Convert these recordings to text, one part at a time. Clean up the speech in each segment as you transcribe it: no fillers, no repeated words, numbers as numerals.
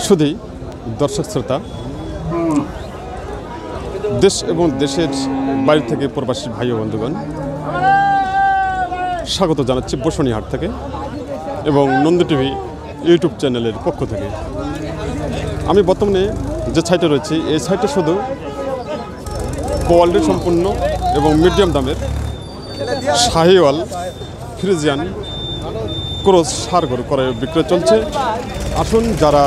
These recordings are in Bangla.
শুধুই দর্শক শ্রোতা, দেশ এবং দেশের বাইরে থেকে প্রবাসী ভাই ও বন্ধুগণ, স্বাগত জানাচ্ছি বসুনিহাট থেকে এবং নন্দী টিভি ইউটিউব চ্যানেলের পক্ষ থেকে। আমি বর্তমানে যে সাইটে রয়েছি, এই সাইটে শুধু কোয়ালিটি সম্পূর্ণ এবং মিডিয়াম দামের শাহিওয়াল ফ্রিজিয়ান ক্রস ষাঁড় গরু ক্রয় বিক্রয় চলছে। আসুন, যারা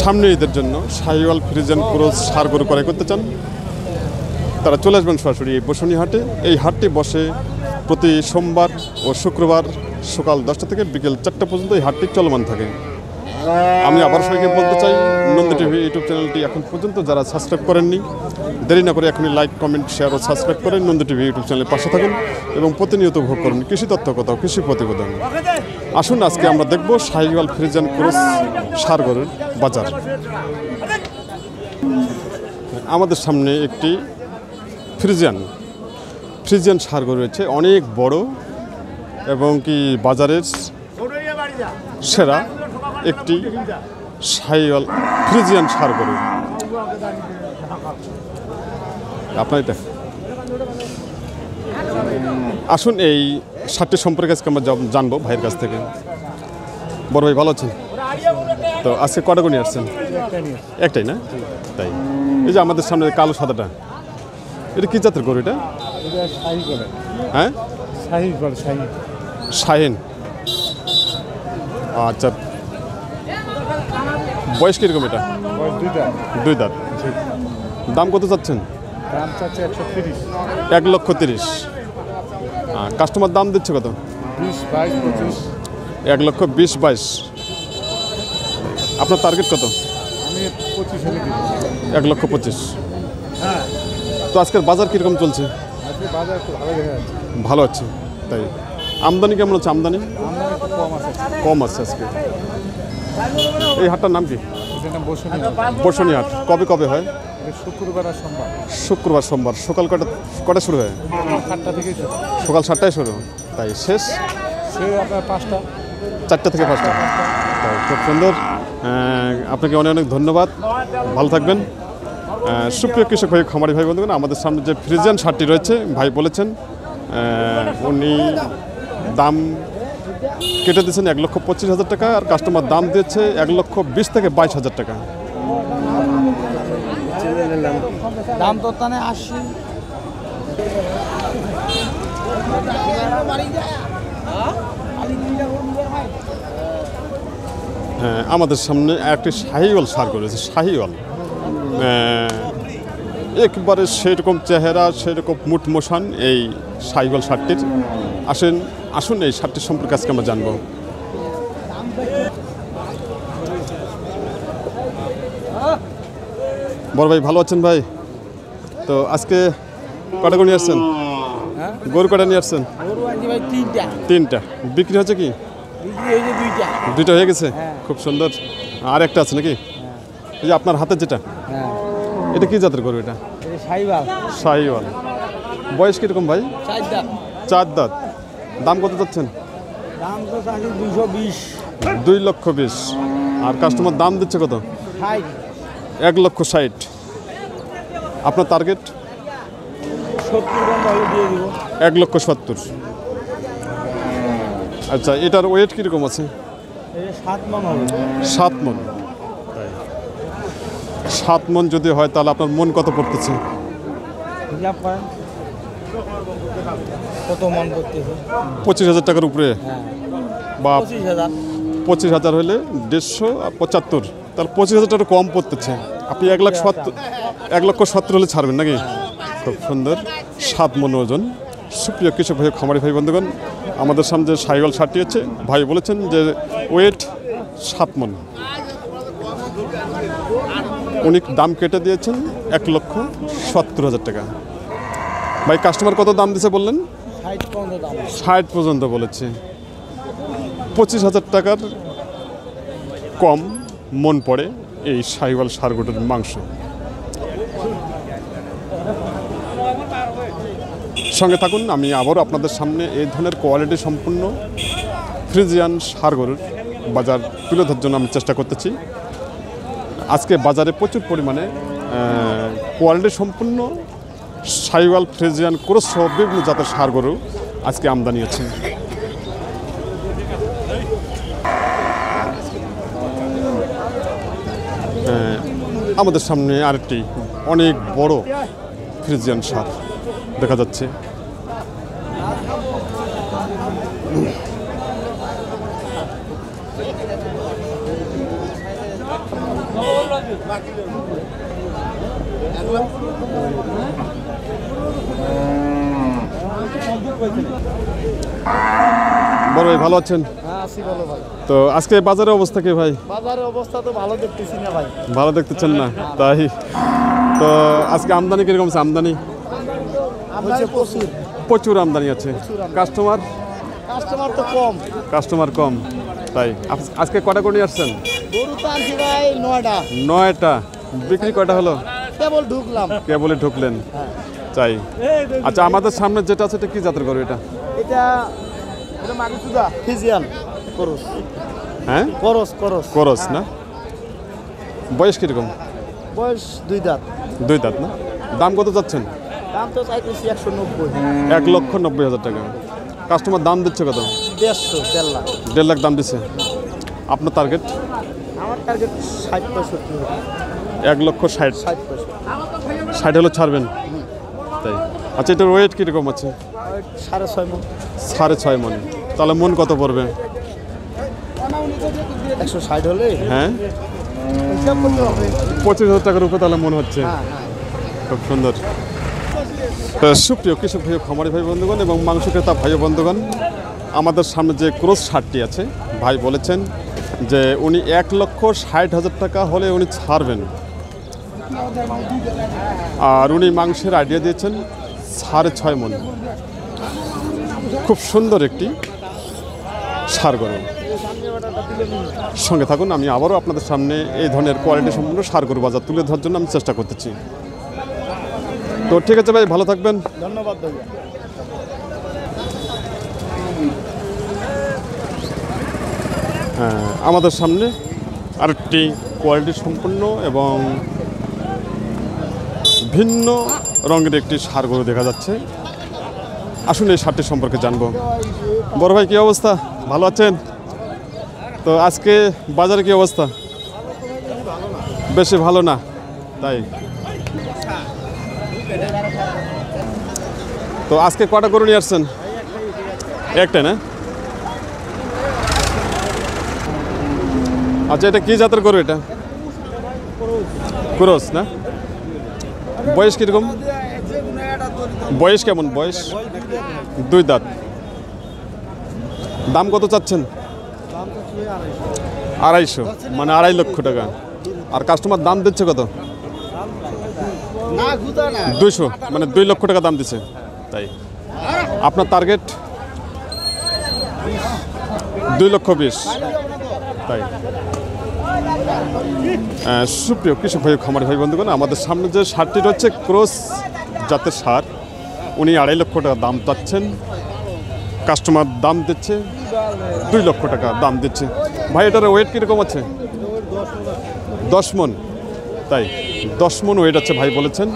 সামনে ঈদের জন্য শাহিওয়াল ফ্রিজিয়ান ক্রস ষাঁড় গরু ক্রয় করতে চান, তারা চলে আসবেন সরাসরি এই বসুনিহাটে। এই হাটটি বসে প্রতি সোমবার ও শুক্রবার সকাল 10টা থেকে বিকেল 4টা পর্যন্ত এই হাটটি চলমান থাকে। আমি আবার সবাইকে বলতে চাই, নন্দী টিভি ইউটিউব চ্যানেলটি এখন পর্যন্ত যারা সাবস্ক্রাইব করেননি, দেরি না করে এখনই লাইক, কমেন্ট, শেয়ার ও সাবস্ক্রাইব করেন। নন্দী টিভি ইউটিউব চ্যানেলের পাশে থাকুন এবং প্রতিনিয়ত উপভোগ করুন কৃষি তথ্য কথা, কৃষি প্রতিবেদন। আসুন, আজকে আমরা দেখব শাহিওয়াল ফ্রিজিয়ান ক্রস ষাঁড় গরুর বাজার। আমাদের সামনে একটি ফ্রিজিয়ান ষাঁড় গরু রয়েছে, অনেক বড় এবং কি বাজারের সেরা একটি শাহিওয়াল ফ্রিজিয়ান ষাঁড় গরু। আপনার এটা আসুন, এই ষাঁড়টি সম্পর্কে আজকে আমরা জানবো ভাইয়ের কাছ থেকে। বড় ভাই, ভালো আছেন? তো আজকে কটা গরু নিয়ে আসছেন? একটাই না? তাই। এই যে আমাদের সামনে কালো সাদাটা, এটা কি জাতের গরু? এটা হ্যাঁ, শাহিন। আচ্ছা, বয়স কিরকম? এটা দুই দাঁত। দাম কত চাচ্ছেন? 1,30,000। কাস্টমার দাম দিচ্ছে কত? 1,20,000-22,000। আপনার টার্গেট কত? 1,25,000। তো আজকের বাজার কিরকম চলছে? ভালো আছে। তাই। আমদানি কেমন হচ্ছে? আমদানি কম আছে আজকে। এই হাটটার নাম কি? বসুনিহাট। কবে কবে হয়? শুক্রবার সোমবার। সকাল কটা শুরু হয়? সকাল 7টায় শুরু। তাই শেষ 4টা থেকে 5টা। তাই, খুব সুন্দর। আপনাকে অনেক অনেক ধন্যবাদ, ভালো থাকবেন। সুপ্রিয় কৃষক ভাই, খামারি ভাই বন্ধুগণ, আমাদের সামনে যে ফ্রিজিয়ান ষাঁড়টি রয়েছে, ভাই বলেছেন উনি দাম কেটে দিয়েছেন 1,25,000 টাকা, আর কাস্টমার দাম দিয়েছে 1,20,000 থেকে 22,000 টাকা। দাম তো তানে 80। আমাদের সামনে একটি শাহিওয়াল ষাঁড় রয়েছে। শাহিওয়াল একবারে সেরকম চেহারা, সেরকম মুটমোশান এই শাহিওয়াল ষাঁড়টির। আসুন এই ষাঁড়টির সম্পর্কে আজকে আমরা জানবো। বড় ভাই, ভালো আছেন ভাই? তো আজকে কটা গরু নিয়ে আসছেন? গরু কটা নিয়ে আসছেন? 3টা। বিক্রি হচ্ছে কি? 2টা হয়ে গেছে। খুব সুন্দর। আর একটা আছে নাকি? এই যে আপনার হাতে যেটা, এটা কি জাতের গরু? এটা শাহিওয়াল। বয়স কিরকম ভাই? 4 দাঁত। দাম কত চাচ্ছেন? 2,20,000। আর কাস্টমার দাম দিচ্ছে কত? 1,60,000। আপনার টার্গেট? 1,70,000। আচ্ছা, এটার ওয়েট কীরকম আছে? 7 মণ। 7 মণ যদি হয় তাহলে আপনার মন কত পড়তেছে? 25,000 টাকার উপরে। বা 25,000 হলে 1,50,075, তাহলে 25,000 টাকা কম পড়তেছে। আপনি 1,70,000 হলে ছাড়বেন নাকি? খুব সুন্দর। 7 মণ ওজন। সুপ্রিয় কৃষক ভাই, খামারি ভাই বন্ধুগণ, আমাদের সামনে যে শাহিওয়াল ষাঁড়টি আছে, ভাই বলেছেন যে ওয়েট 7 মণ। উনি দাম কেটে দিয়েছেন 1,70,000 টাকা। ভাই, কাস্টমার কত দাম দিছে বললেন? 60 পর্যন্ত বলেছে। 25,000 টাকার কম মন পড়ে এই শাহিওয়াল ষাঁড় গরুর মাংস। সঙ্গে থাকুন, আমি আবারও আপনাদের সামনে এই ধরনের কোয়ালিটি সম্পূর্ণ ফ্রিজিয়ান ষাঁড় গরুর বাজার তুলে ধরার জন্য আমি চেষ্টা করতেছি। আজকে বাজারে প্রচুর পরিমাণে কোয়ালিটি সম্পূর্ণ সাইওয়াল ফ্রিজিয়ান ক্রস সহ বিভিন্ন জাতের ষাঁড় গরু আজকে আমদানি আছে। আমাদের সামনে আরেকটি অনেক বড় ফ্রিজিয়ান ষাঁড় দেখা যাচ্ছে। বড় ভাই ভালো আছেন? হ্যাঁ আছি ভালো ভাই। তো আজকে বাজারের অবস্থা কি ভাই? বাজারের অবস্থা তো ভালো দেখতেছি না ভাই। ভালো দেখতেছেন না? তাই তো আজকে আমদানি কিরকম আছে? আমদানি প্রচুর প্রচুর আমদানি আছে। কাস্টমার কাস্টমার তো কম। তাই আজকে কটা করে নিয়ে আসছেন? গরু তো আনছি ভাই 9টা। 9টা। বিক্রি কয়টা হলো? কেবল ঢুকলাম। কেবলই ঢুকলেন? তাই। আচ্ছা, আমাদের সামনে যেটা আছে এটা কি জাতের গরু? এটা এটা মাগুসুদা ফ্রিজিয়ান করস। হ্যাঁ করস করস না? বয়স কিরকম? বয়স 2 দাঁত। 2 দাঁত না? দাম কত যাচ্ছেন? দাম তো চাইতেছি 190। 1,90,000 টাকা। কাস্টমার দাম দিচ্ছে কত? 1.5 লাখ। 1.5 লাখ দাম দিচ্ছে। আপনার টার্গেট? আমার টার্গেট 60-65। 1,60,000। 60-65। 60 হলে ছাড়বেন? তাই। আচ্ছা, এটার ওয়েট কীরকম আছে? 6.5 মণ। 6.5 মণ। তাহলে মন কত পড়বে? 160 হলে হ্যাঁ, হিসাব করতে হবে। 25,000 টাকার উপরে তাহলে মন হচ্ছে। খুব সুন্দর। তো সুপ্রিয় কৃষক ভাই, খামারি ভাই বন্ধুগণ এবং মাংস ক্রেতা ভাই বন্ধুগণ, আমাদের সামনে যে ক্রস ষাঁড়টি আছে, ভাই বলেছেন যে উনি 1,60,000 টাকা হলে উনি ছাড়বেন। আর উনি মাংসের আইডিয়া দিয়েছেন 6.5 মণ। খুব সুন্দর একটি ষাঁড় গরু। সঙ্গে থাকুন, আমি আবারও আপনাদের সামনে এই ধরনের কোয়ালিটি সম্পূর্ণ ষাঁড় গরু বাজার তুলে ধরার জন্য আমি চেষ্টা করতেছি। তো ঠিক আছে ভাই, ভালো থাকবেন। ধন্যবাদ ভাইয়া। আমাদের সামনে আরেকটি কোয়ালিটি সম্পন্ন এবং ভিন্ন রঙের একটি ষাঁড় গরু দেখা যাচ্ছে। আসুন এই ষাঁড়টি সম্পর্কে জানবো। বড় ভাই, কি অবস্থা? ভালো আছেন? তো আজকে বাজারে কি অবস্থা? বেশি ভালো না? তাই। তো আজকে কটা গরু নিয়ে আসছেন? একটাই না? আচ্ছা, এটা কি জাতের গরু? এটা ক্রস না? বয়স কিরকম? বয়স কেমন? বয়স 2 দাঁত। দাম কত চাচ্ছেন? 250, মানে 2.5 লক্ষ টাকা। আর কাস্টমার দাম দিচ্ছে কত? 200, মানে 2 লক্ষ টাকা দাম দিচ্ছে। তাই। আপনার টার্গেট? 2,20,000। তাই। সুপ্রিয় কৃষক ভাই, খামারি ভাই বন্ধুগণ, আমাদের সামনে যে ষাঁড়টি রয়েছে ক্রস জাতের ষাঁড়, উনি 2.5 লক্ষ টাকা দাম চাচ্ছেন। কাস্টমার দাম দিচ্ছে 2 লক্ষ টাকা দাম দিচ্ছে। ভাই, এটার ওয়েট কীরকম আছে? 10 মণ। তাই, 10 মণ ওয়েট আছে ভাই বলেছেন।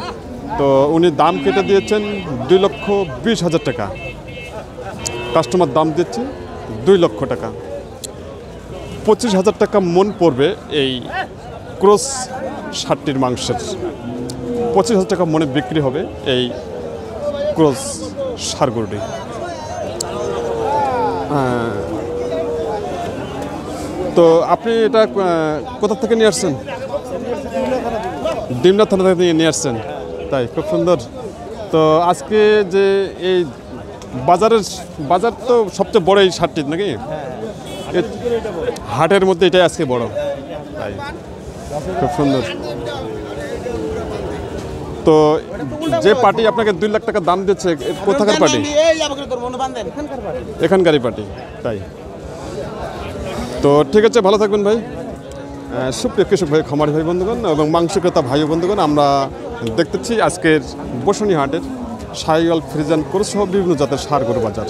তো উনি দাম কেটে দিয়েছেন 2,20,000 টাকা। কাস্টমার দাম দিচ্ছে 2 লক্ষ টাকা। 25,000 টাকা মণ পড়বে এই ক্রস ষাঁড়টির মাংসের। 25,000 টাকা মনে বিক্রি হবে এই ক্রস ষাঁড় গরুটি। তো আপনি এটা কোথা থেকে নিয়ে আসছেন? ডিমনা থানা থেকে নিয়ে আসছেন? তাই, খুব সুন্দর। তো আজকে যে এই বাজার তো সবচেয়ে বড় এই ষাঁড়টি নাকি? হাটের মধ্যে এটাই আজকে বড়। তাই, খুব সুন্দর। তো যে পার্টি আপনাকে 2 লাখ টাকা দাম দিচ্ছে, কোথাকার পার্টি? এখানকারই পার্টি। তাই। তো ঠিক আছে, ভালো থাকবেন ভাই। সুপ্রিয় কৃষক ভাই, খামারি ভাই বন্ধুগণ এবং মাংস ক্রেতা ভাই বন্ধুগণ, আমরা দেখতেছি আজকের বসুনি হাটের সাইওয়াল ফ্রিজিয়ান ক্রস সহ বিভিন্ন জাতের ষাঁড় গরু বাজার।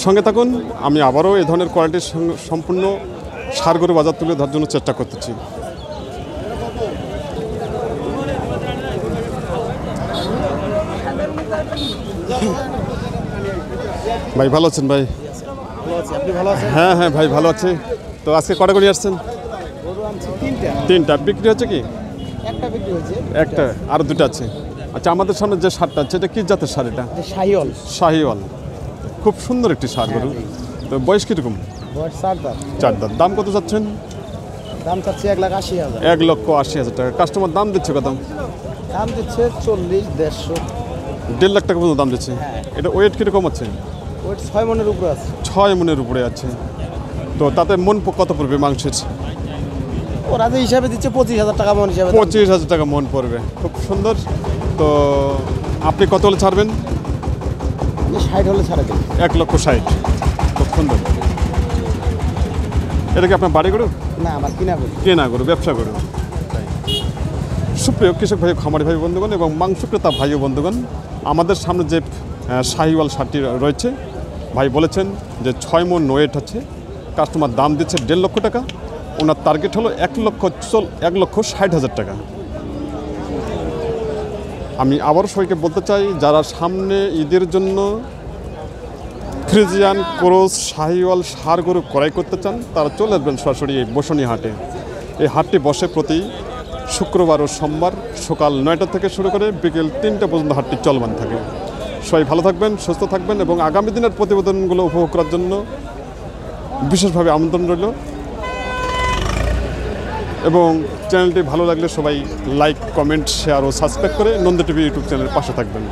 সঙ্গে থাকুন, আমি আবারও এই ধরনের কোয়ালিটির সম্পূর্ণ ষাঁড় গরু বাজার তুলে ধরার জন্য চেষ্টা করতেছি। ভাই ভালো আছেন ভাই? ভালো আছি, আপনি ভালো আছেন? হ্যাঁ হ্যাঁ ভাই ভালো আছে। তো আজকে কটা করে আসছেন? গরু আনছি তিনটা, তিনটা বিক্রি হচ্ছে কি? একটা বিক্রি হয়েছে, একটা আর দুটো আছে। আচ্ছা, আমাদের সামনে যে ষাঁড়টা আছে এটা কি জাতের ষাঁড়? এটা শাহিওল। শাহিওয়াল, খুব সুন্দর একটি ষাঁড় গরু। তো বয়স কীরকম? বয়স 4 দাঁত। 4 দাঁত। দাম কত যাচ্ছেন? দাম চাচ্ছি 1,80,000। 1,80,000 টাকা। কাস্টমার দাম দিচ্ছে কত? দাম দিচ্ছে 40, 150। 1.5 লাখ টাকা পর্যন্ত দাম দিচ্ছে। এটা ওয়েট কীরকম আছে? ওই 6 মনের উপরে আছে। 6 মনের উপরে আছে। তো তাতে মন কত পড়বে মাংসের? ওরা যে হিসাবে দিচ্ছে 25,000 টাকা মন হিসাবে। 25,000 টাকা মন পড়বে। খুব সুন্দর। তো আপনি কত হলে ছাড়বেন? 60 হলে ছাড়ে দেবে। 1,60,000। খুব সুন্দর। এটা কি আপনার বাড়ি গরু? না, আমার কিনা করি। কেনা গরু, ব্যবসা গরু। সুপ্রিয় কৃষক ভাই, খামারি ভাই বন্ধুগণ এবং মাংস ক্রেতা ভাই ও বন্ধুগণ, আমাদের সামনে যে শাহিওয়াল ষাঁড়টি রয়েছে, ভাই বলেছেন যে 6 মন ওয়েট আছে। কাস্টমার দাম দিচ্ছে 1.5 লক্ষ টাকা। ওনার টার্গেট হলো 1,60,000 টাকা। আমি আবারও সবাইকে বলতে চাই, যারা সামনে ঈদের জন্য ফ্রিজিয়ান ক্রস শাহিওয়াল ষাঁড় গরু ক্রয় করতে চান, তারা চলে আসবেন সরাসরি এই বসুনি হাটে। এই হাটটি বসে প্রতি শুক্রবার ও সোমবার সকাল 9টা থেকে শুরু করে বিকেল 3টা পর্যন্ত হাটটি চলমান থাকে। সবাই ভালো থাকবেন, সুস্থ থাকবেন এবং আগামী দিনের প্রতিবেদনগুলো উপভোগ করার জন্য বিশেষভাবে আমন্ত্রণ রইল। এবং চ্যানেলটি ভালো লাগলে সবাই লাইক, কমেন্ট, শেয়ার ও সাবস্ক্রাইব করে নন্দ টিভি ইউটিউব চ্যানেলের পাশে থাকবেন।